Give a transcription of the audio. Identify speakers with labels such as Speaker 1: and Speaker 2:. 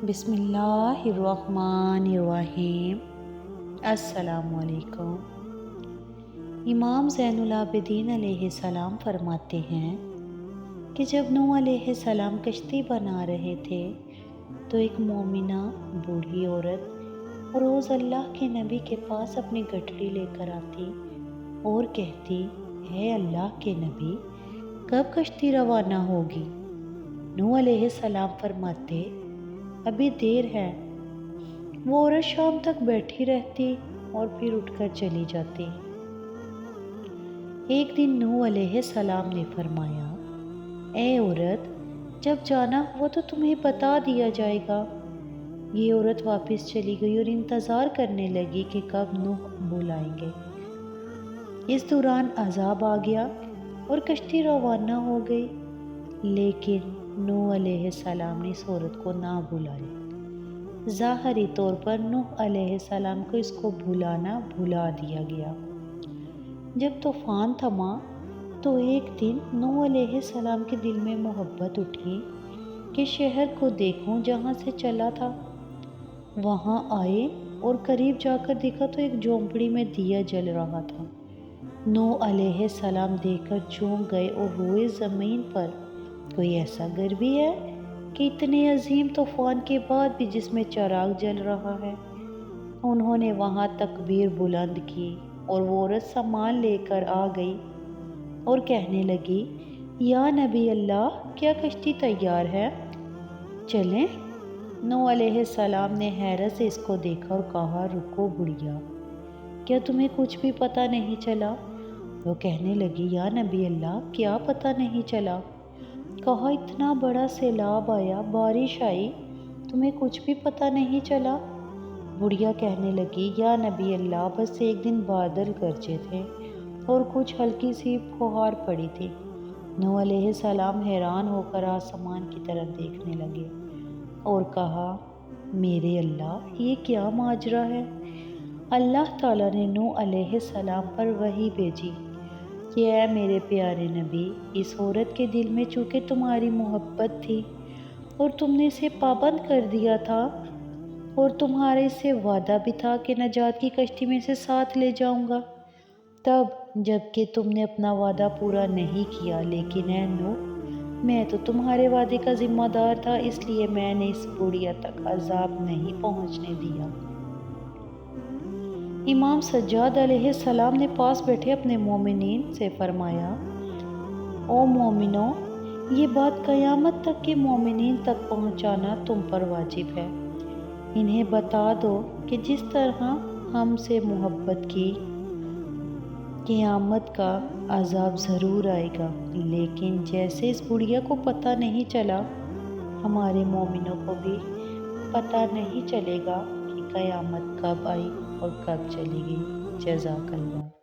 Speaker 1: بسم اللہ الرحمن الرحیم۔ السلام علیکم۔ امام زین العابدین علیہ السلام فرماتے ہیں کہ جب نوح علیہ السلام کشتی بنا رہے تھے تو ایک مومنہ بوڑھی عورت روز اللہ کے نبی کے پاس اپنی گٹھڑی لے کر آتی اور کہتی، اے اللہ کے نبی، کب کشتی روانہ ہوگی؟ نوح علیہ السلام فرماتے، ابھی دیر ہے۔ وہ عورت شام تک بیٹھی رہتی اور پھر اٹھ کر چلی جاتی۔ ایک دن نوح علیہ السلام نے فرمایا، اے عورت، جب جانا ہوا تو تمہیں بتا دیا جائے گا۔ یہ عورت واپس چلی گئی اور انتظار کرنے لگی کہ کب نوح بلائیں گے۔ اس دوران عذاب آ گیا اور کشتی روانہ ہو گئی، لیکن نوح علیہ السلام نے اس عورت کو نہ بلایا۔ ظاہری طور پر نوح علیہ السلام کو اس کو بھلا دیا گیا۔ جب طوفان تھما تو ایک دن نوح علیہ السلام کے دل میں محبت اٹھی کہ شہر کو دیکھوں جہاں سے چلا تھا۔ وہاں آئے اور قریب جا کر دیکھا تو ایک جھونپڑی میں دیا جل رہا تھا۔ نوح علیہ السلام دیکھ کر چونک گئے اور روئے زمین پر، کوئی ایسا گھر بھی ہے کہ اتنے عظیم طوفان کے بعد بھی جس میں چراغ جل رہا ہے؟ انہوں نے وہاں تکبیر بلند کی اور وہ عورت سامان لے کر آ گئی اور کہنے لگی، یا نبی اللہ، کیا کشتی تیار ہے؟ چلیں۔ نوح علیہ السلام نے حیرت سے اس کو دیکھا اور کہا، رکو بڑھیا، کیا تمہیں کچھ بھی پتہ نہیں چلا؟ وہ کہنے لگی، یا نبی اللہ، کیا پتہ نہیں چلا؟ کہا، اتنا بڑا سیلاب آیا، بارش آئی، تمہیں کچھ بھی پتہ نہیں چلا؟ بڑھیا کہنے لگی، یا نبی اللہ، بس ایک دن بادل گرجے تھے اور کچھ ہلکی سی پھوہار پڑی تھی۔ نوح علیہ السلام حیران ہو کر آسمان کی طرف دیکھنے لگے اور کہا، میرے اللہ، یہ کیا ماجرا ہے؟ اللہ تعالیٰ نے نوح علیہ السلام پر وحی بھیجی کہ اے میرے پیارے نبی، اس عورت کے دل میں چونکہ تمہاری محبت تھی اور تم نے اسے پابند کر دیا تھا اور تمہارے اس سے وعدہ بھی تھا کہ نجات کی کشتی میں سے ساتھ لے جاؤں گا، تب جب کہ تم نے اپنا وعدہ پورا نہیں کیا، لیکن اے نوح، میں تو تمہارے وعدے کا ذمہ دار تھا، اس لیے میں نے اس بڑھیا تک عذاب نہیں پہنچنے دیا۔ امام سجاد علیہ السلام نے پاس بیٹھے اپنے مومنین سے فرمایا، او مومنوں، یہ بات قیامت تک کے مومنین تک پہنچانا تم پر واجب ہے۔ انہیں بتا دو کہ جس طرح ہم سے محبت کی، قیامت کا عذاب ضرور آئے گا، لیکن جیسے اس بڑھیا کو پتہ نہیں چلا، ہمارے مومنوں کو بھی پتہ نہیں چلے گا کہ قیامت کب آئی اور کب چلی گئی۔ جزاک اللہ۔